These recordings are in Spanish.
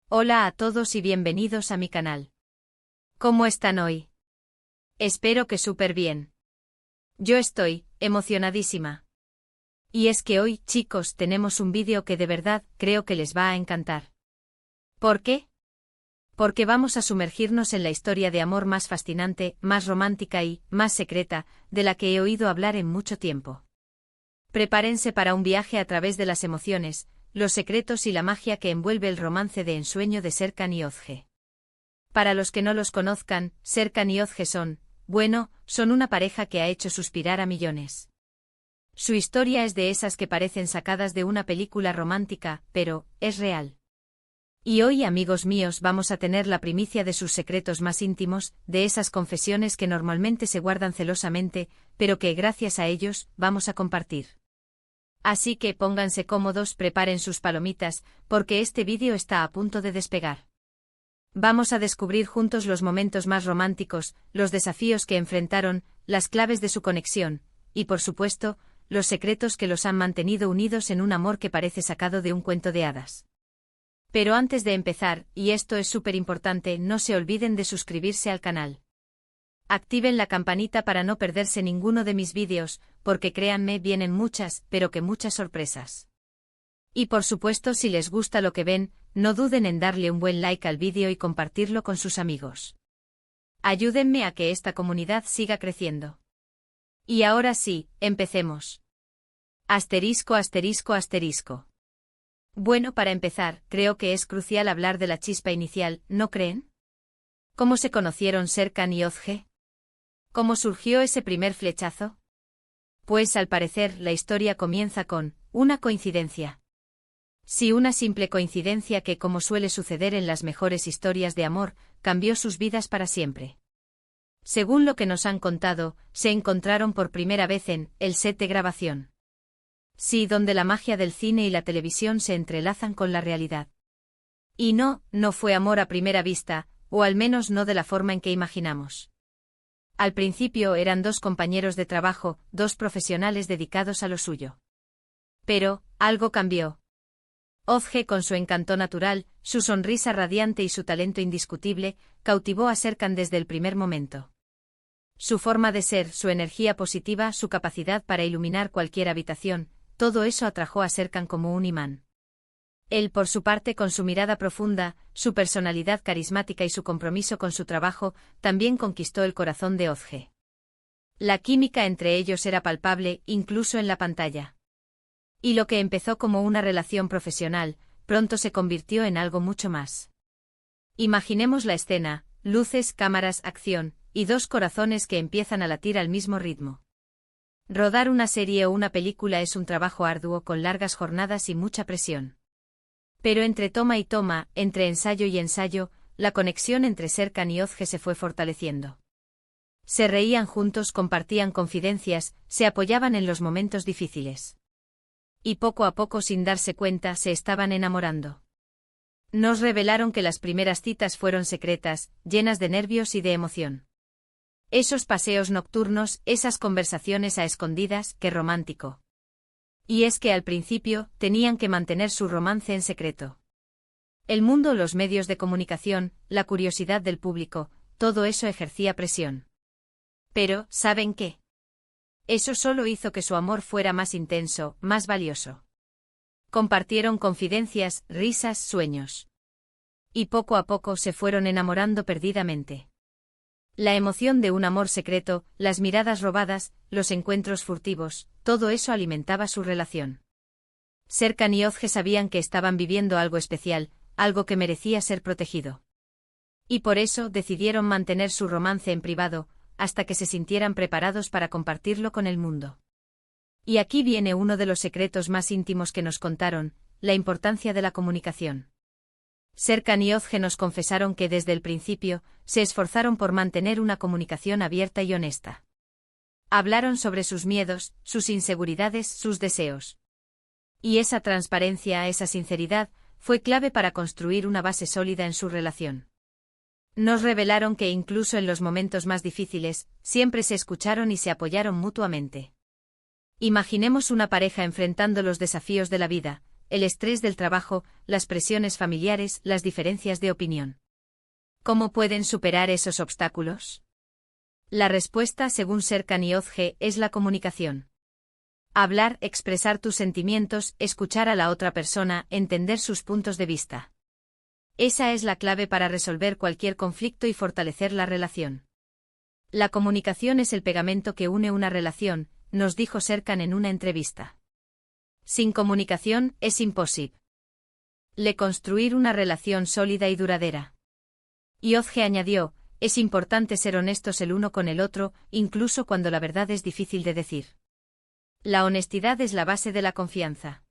Hola a todos y bienvenidos a mi canal. ¿Cómo están hoy? Espero que súper bien. Yo estoy emocionadísima. Y es que hoy, chicos, tenemos un vídeo que de verdad creo que les va a encantar. ¿Por qué? Porque vamos a sumergirnos en la historia de amor más fascinante, más romántica y más secreta, de la que he oído hablar en mucho tiempo. Prepárense para un viaje a través de las emociones, los secretos y la magia que envuelve el romance de ensueño de Serkan y Özge. Para los que no los conozcan, Serkan y Özge son una pareja que ha hecho suspirar a millones. Su historia es de esas que parecen sacadas de una película romántica, pero es real. Y hoy, amigos míos, vamos a tener la primicia de sus secretos más íntimos, de esas confesiones que normalmente se guardan celosamente, pero que gracias a ellos vamos a compartir. Así que pónganse cómodos, preparen sus palomitas, porque este vídeo está a punto de despegar. Vamos a descubrir juntos los momentos más románticos, los desafíos que enfrentaron, las claves de su conexión, y por supuesto, los secretos que los han mantenido unidos en un amor que parece sacado de un cuento de hadas. Pero antes de empezar, y esto es súper importante, no se olviden de suscribirse al canal. Activen la campanita para no perderse ninguno de mis vídeos, porque créanme, vienen muchas, pero que muchas sorpresas. Y por supuesto, si les gusta lo que ven, no duden en darle un buen like al vídeo y compartirlo con sus amigos. Ayúdenme a que esta comunidad siga creciendo. Y ahora sí, empecemos. Asterisco, asterisco, asterisco. Bueno, para empezar, creo que es crucial hablar de la chispa inicial, ¿no creen? ¿Cómo se conocieron Serkan y Özge? ¿Cómo surgió ese primer flechazo? Pues al parecer la historia comienza con una coincidencia. Sí, una simple coincidencia que, como suele suceder en las mejores historias de amor, cambió sus vidas para siempre. Según lo que nos han contado, se encontraron por primera vez en el set de grabación. Sí, donde la magia del cine y la televisión se entrelazan con la realidad. Y no fue amor a primera vista, o al menos no de la forma en que imaginamos. Al principio eran dos compañeros de trabajo, dos profesionales dedicados a lo suyo. Pero algo cambió. Özge, con su encanto natural, su sonrisa radiante y su talento indiscutible, cautivó a Serkan desde el primer momento. Su forma de ser, su energía positiva, su capacidad para iluminar cualquier habitación, todo eso atrajo a Serkan como un imán. Él, por su parte, con su mirada profunda, su personalidad carismática y su compromiso con su trabajo, también conquistó el corazón de Özge. La química entre ellos era palpable, incluso en la pantalla. Y lo que empezó como una relación profesional, pronto se convirtió en algo mucho más. Imaginemos la escena: luces, cámaras, acción, y dos corazones que empiezan a latir al mismo ritmo. Rodar una serie o una película es un trabajo arduo con largas jornadas y mucha presión. Pero entre toma y toma, entre ensayo y ensayo, la conexión entre Serkan y Özge se fue fortaleciendo. Se reían juntos, compartían confidencias, se apoyaban en los momentos difíciles. Y poco a poco, sin darse cuenta, se estaban enamorando. Nos revelaron que las primeras citas fueron secretas, llenas de nervios y de emoción. Esos paseos nocturnos, esas conversaciones a escondidas, qué romántico. Y es que al principio, tenían que mantener su romance en secreto. El mundo, los medios de comunicación, la curiosidad del público, todo eso ejercía presión. Pero, ¿saben qué? Eso solo hizo que su amor fuera más intenso, más valioso. Compartieron confidencias, risas, sueños. Y poco a poco se fueron enamorando perdidamente. La emoción de un amor secreto, las miradas robadas, los encuentros furtivos, todo eso alimentaba su relación. Serkan y Özge sabían que estaban viviendo algo especial, algo que merecía ser protegido. Y por eso decidieron mantener su romance en privado, hasta que se sintieran preparados para compartirlo con el mundo. Y aquí viene uno de los secretos más íntimos que nos contaron: la importancia de la comunicación. Serkan y Özge nos confesaron que desde el principio, se esforzaron por mantener una comunicación abierta y honesta. Hablaron sobre sus miedos, sus inseguridades, sus deseos. Y esa transparencia, esa sinceridad, fue clave para construir una base sólida en su relación. Nos revelaron que incluso en los momentos más difíciles, siempre se escucharon y se apoyaron mutuamente. Imaginemos una pareja enfrentando los desafíos de la vida, el estrés del trabajo, las presiones familiares, las diferencias de opinión. ¿Cómo pueden superar esos obstáculos? La respuesta, según Serkan y Ozge, es la comunicación. Hablar, expresar tus sentimientos, escuchar a la otra persona, entender sus puntos de vista. Esa es la clave para resolver cualquier conflicto y fortalecer la relación. La comunicación es el pegamento que une una relación, nos dijo Serkan en una entrevista. Sin comunicación, es imposible construir una relación sólida y duradera. Y Ozge añadió, es importante ser honestos el uno con el otro, incluso cuando la verdad es difícil de decir. La honestidad es la base de la confianza.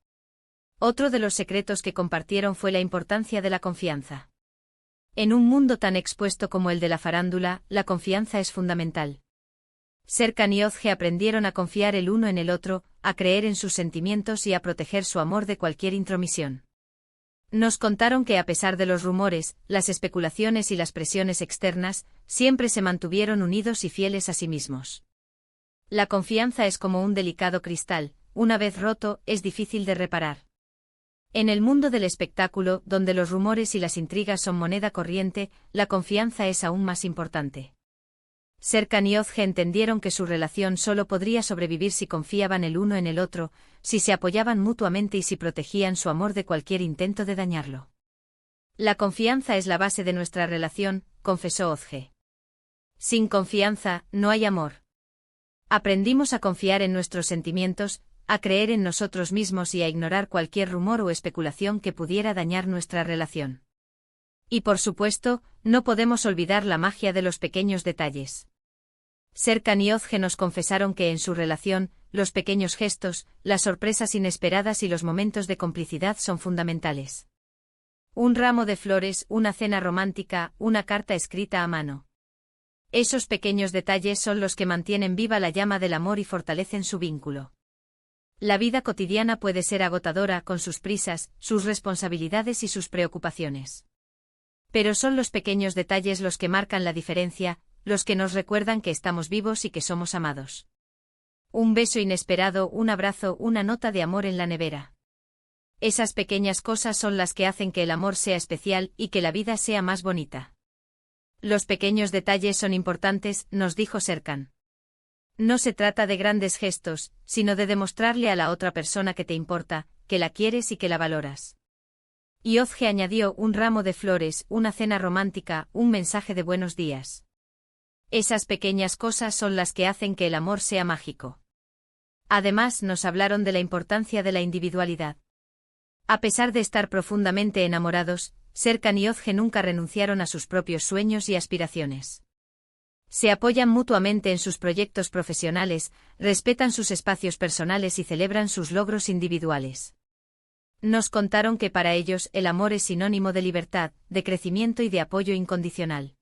Otro de los secretos que compartieron fue la importancia de la confianza. En un mundo tan expuesto como el de la farándula, la confianza es fundamental. Serkan y Ozge aprendieron a confiar el uno en el otro, a creer en sus sentimientos y a proteger su amor de cualquier intromisión. Nos contaron que a pesar de los rumores, las especulaciones y las presiones externas, siempre se mantuvieron unidos y fieles a sí mismos. La confianza es como un delicado cristal, una vez roto, es difícil de reparar. En el mundo del espectáculo, donde los rumores y las intrigas son moneda corriente, la confianza es aún más importante. Serkan y Ozge entendieron que su relación solo podría sobrevivir si confiaban el uno en el otro, si se apoyaban mutuamente y si protegían su amor de cualquier intento de dañarlo. La confianza es la base de nuestra relación, confesó Ozge. Sin confianza, no hay amor. Aprendimos a confiar en nuestros sentimientos, a creer en nosotros mismos y a ignorar cualquier rumor o especulación que pudiera dañar nuestra relación. Y por supuesto, no podemos olvidar la magia de los pequeños detalles. Serkan y Ozge nos confesaron que en su relación, los pequeños gestos, las sorpresas inesperadas y los momentos de complicidad son fundamentales. Un ramo de flores, una cena romántica, una carta escrita a mano. Esos pequeños detalles son los que mantienen viva la llama del amor y fortalecen su vínculo. La vida cotidiana puede ser agotadora con sus prisas, sus responsabilidades y sus preocupaciones. Pero son los pequeños detalles los que marcan la diferencia, los que nos recuerdan que estamos vivos y que somos amados. Un beso inesperado, un abrazo, una nota de amor en la nevera. Esas pequeñas cosas son las que hacen que el amor sea especial y que la vida sea más bonita. Los pequeños detalles son importantes, nos dijo Serkan. No se trata de grandes gestos, sino de demostrarle a la otra persona que te importa, que la quieres y que la valoras. Y Ozge añadió un ramo de flores, una cena romántica, un mensaje de buenos días. Esas pequeñas cosas son las que hacen que el amor sea mágico. Además, nos hablaron de la importancia de la individualidad. A pesar de estar profundamente enamorados, Serkan y Ozge nunca renunciaron a sus propios sueños y aspiraciones. Se apoyan mutuamente en sus proyectos profesionales, respetan sus espacios personales y celebran sus logros individuales. Nos contaron que para ellos el amor es sinónimo de libertad, de crecimiento y de apoyo incondicional.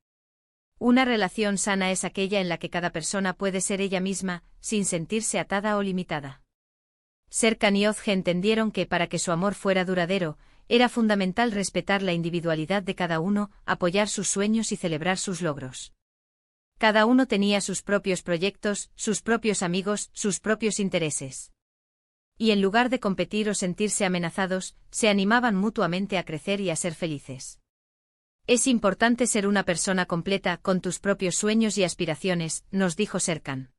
Una relación sana es aquella en la que cada persona puede ser ella misma, sin sentirse atada o limitada. Serkan y Ozge entendieron que para que su amor fuera duradero, era fundamental respetar la individualidad de cada uno, apoyar sus sueños y celebrar sus logros. Cada uno tenía sus propios proyectos, sus propios amigos, sus propios intereses. Y en lugar de competir o sentirse amenazados, se animaban mutuamente a crecer y a ser felices. Es importante ser una persona completa con tus propios sueños y aspiraciones, nos dijo Serkan.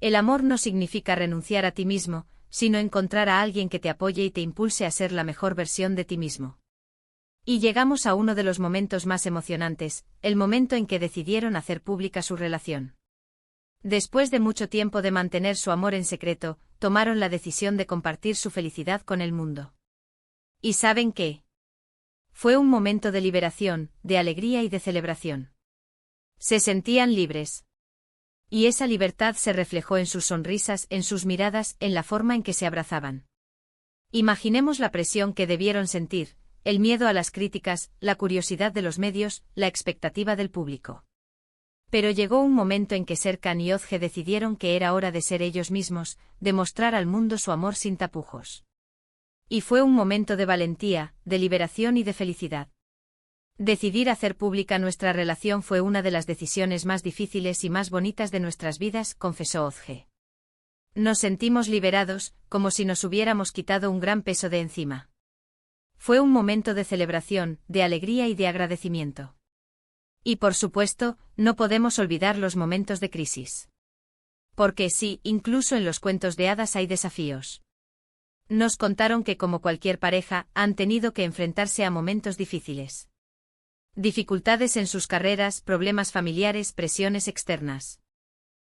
El amor no significa renunciar a ti mismo, sino encontrar a alguien que te apoye y te impulse a ser la mejor versión de ti mismo. Y llegamos a uno de los momentos más emocionantes, el momento en que decidieron hacer pública su relación. Después de mucho tiempo de mantener su amor en secreto, tomaron la decisión de compartir su felicidad con el mundo. ¿Y saben qué? Fue un momento de liberación, de alegría y de celebración. Se sentían libres. Y esa libertad se reflejó en sus sonrisas, en sus miradas, en la forma en que se abrazaban. Imaginemos la presión que debieron sentir, el miedo a las críticas, la curiosidad de los medios, la expectativa del público. Pero llegó un momento en que Serkan y Ozge decidieron que era hora de ser ellos mismos, de mostrar al mundo su amor sin tapujos. Y fue un momento de valentía, de liberación y de felicidad. Decidir hacer pública nuestra relación fue una de las decisiones más difíciles y más bonitas de nuestras vidas, confesó Ozge. Nos sentimos liberados, como si nos hubiéramos quitado un gran peso de encima. Fue un momento de celebración, de alegría y de agradecimiento. Y por supuesto, no podemos olvidar los momentos de crisis. Porque sí, incluso en los cuentos de hadas hay desafíos. Nos contaron que como cualquier pareja, han tenido que enfrentarse a momentos difíciles. Dificultades en sus carreras, problemas familiares, presiones externas.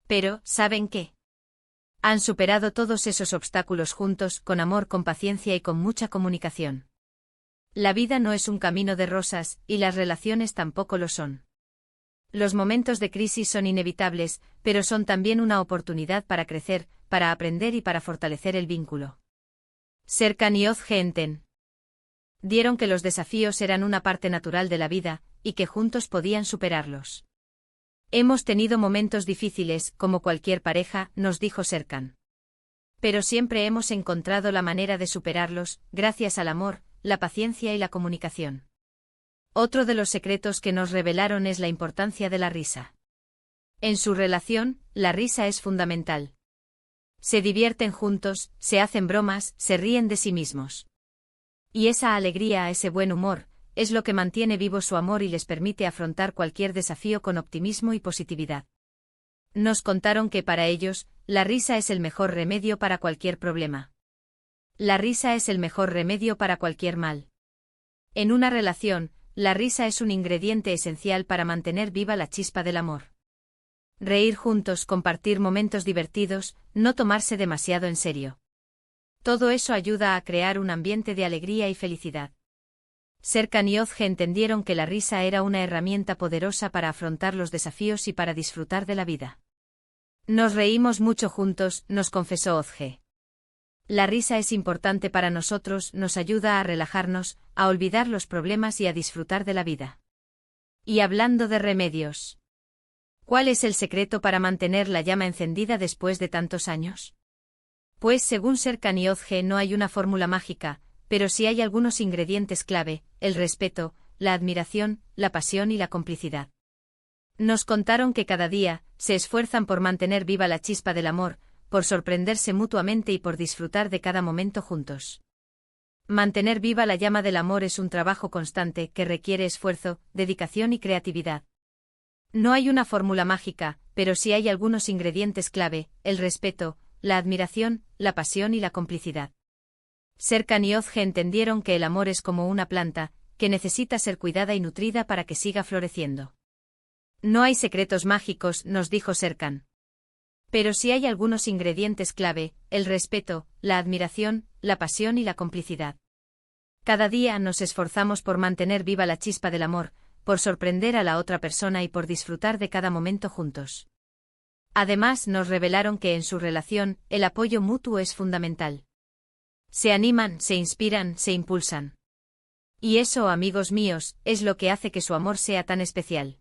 Pero, ¿saben qué? Han superado todos esos obstáculos juntos, con amor, con paciencia y con mucha comunicación. La vida no es un camino de rosas, y las relaciones tampoco lo son. Los momentos de crisis son inevitables, pero son también una oportunidad para crecer, para aprender y para fortalecer el vínculo. Serkan y Özge Enten dieron que los desafíos eran una parte natural de la vida, y que juntos podían superarlos. Hemos tenido momentos difíciles, como cualquier pareja, nos dijo Serkan. Pero siempre hemos encontrado la manera de superarlos, gracias al amor, la paciencia y la comunicación. Otro de los secretos que nos revelaron es la importancia de la risa. En su relación, la risa es fundamental. Se divierten juntos, se hacen bromas, se ríen de sí mismos. Y esa alegría, ese buen humor, es lo que mantiene vivo su amor y les permite afrontar cualquier desafío con optimismo y positividad. Nos contaron que para ellos, la risa es el mejor remedio para cualquier problema. La risa es el mejor remedio para cualquier mal. En una relación, la risa es un ingrediente esencial para mantener viva la chispa del amor. Reír juntos, compartir momentos divertidos, no tomarse demasiado en serio. Todo eso ayuda a crear un ambiente de alegría y felicidad. Serkan y Özge entendieron que la risa era una herramienta poderosa para afrontar los desafíos y para disfrutar de la vida. Nos reímos mucho juntos, nos confesó Özge. La risa es importante para nosotros, nos ayuda a relajarnos, a olvidar los problemas y a disfrutar de la vida. Y hablando de remedios, ¿cuál es el secreto para mantener la llama encendida después de tantos años? Pues según Serkan y Özge no hay una fórmula mágica, pero sí hay algunos ingredientes clave: el respeto, la admiración, la pasión y la complicidad. Nos contaron que cada día, se esfuerzan por mantener viva la chispa del amor, por sorprenderse mutuamente y por disfrutar de cada momento juntos. Mantener viva la llama del amor es un trabajo constante que requiere esfuerzo, dedicación y creatividad. No hay una fórmula mágica, pero sí hay algunos ingredientes clave: el respeto, la admiración, la pasión y la complicidad. Serkan y Özge entendieron que el amor es como una planta, que necesita ser cuidada y nutrida para que siga floreciendo. No hay secretos mágicos, nos dijo Serkan. Pero sí hay algunos ingredientes clave: el respeto, la admiración, la pasión y la complicidad. Cada día nos esforzamos por mantener viva la chispa del amor, por sorprender a la otra persona y por disfrutar de cada momento juntos. Además, nos revelaron que en su relación, el apoyo mutuo es fundamental. Se animan, se inspiran, se impulsan. Y eso, amigos míos, es lo que hace que su amor sea tan especial.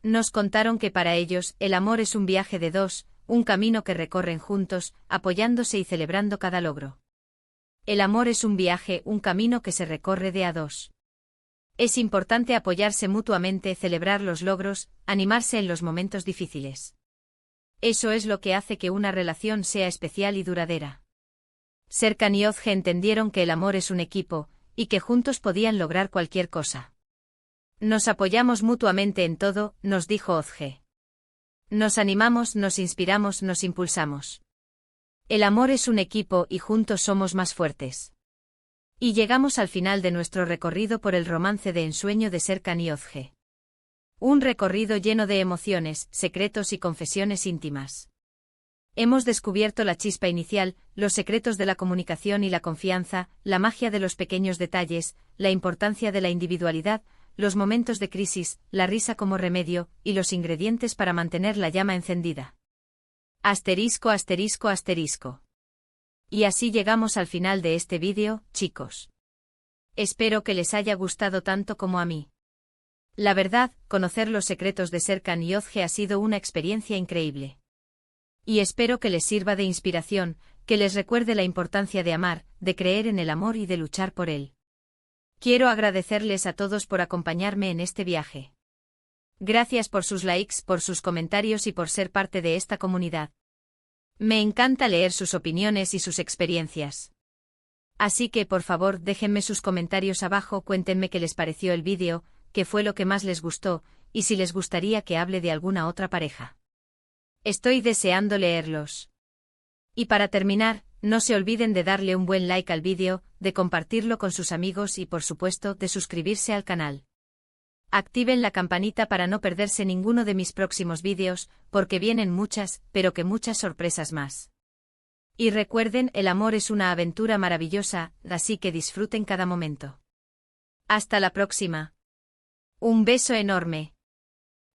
Nos contaron que para ellos, el amor es un viaje de dos, un camino que recorren juntos, apoyándose y celebrando cada logro. El amor es un viaje, un camino que se recorre de a dos. Es importante apoyarse mutuamente, celebrar los logros, animarse en los momentos difíciles. Eso es lo que hace que una relación sea especial y duradera. Serkan y Özge entendieron que el amor es un equipo, y que juntos podían lograr cualquier cosa. Nos apoyamos mutuamente en todo, nos dijo Özge. Nos animamos, nos inspiramos, nos impulsamos. El amor es un equipo y juntos somos más fuertes. Y llegamos al final de nuestro recorrido por el romance de ensueño de Serkan y Özge. Un recorrido lleno de emociones, secretos y confesiones íntimas. Hemos descubierto la chispa inicial, los secretos de la comunicación y la confianza, la magia de los pequeños detalles, la importancia de la individualidad, los momentos de crisis, la risa como remedio, y los ingredientes para mantener la llama encendida. Asterisco, asterisco, asterisco. Y así llegamos al final de este vídeo, chicos. Espero que les haya gustado tanto como a mí. La verdad, conocer los secretos de Serkan y Özge ha sido una experiencia increíble. Y espero que les sirva de inspiración, que les recuerde la importancia de amar, de creer en el amor y de luchar por él. Quiero agradecerles a todos por acompañarme en este viaje. Gracias por sus likes, por sus comentarios y por ser parte de esta comunidad. Me encanta leer sus opiniones y sus experiencias. Así que por favor déjenme sus comentarios abajo, cuéntenme qué les pareció el vídeo, qué fue lo que más les gustó, y si les gustaría que hable de alguna otra pareja. Estoy deseando leerlos. Y para terminar, no se olviden de darle un buen like al vídeo, de compartirlo con sus amigos y por supuesto de suscribirse al canal. Activen la campanita para no perderse ninguno de mis próximos vídeos, porque vienen muchas, pero que muchas sorpresas más. Y recuerden, el amor es una aventura maravillosa, así que disfruten cada momento. Hasta la próxima. Un beso enorme.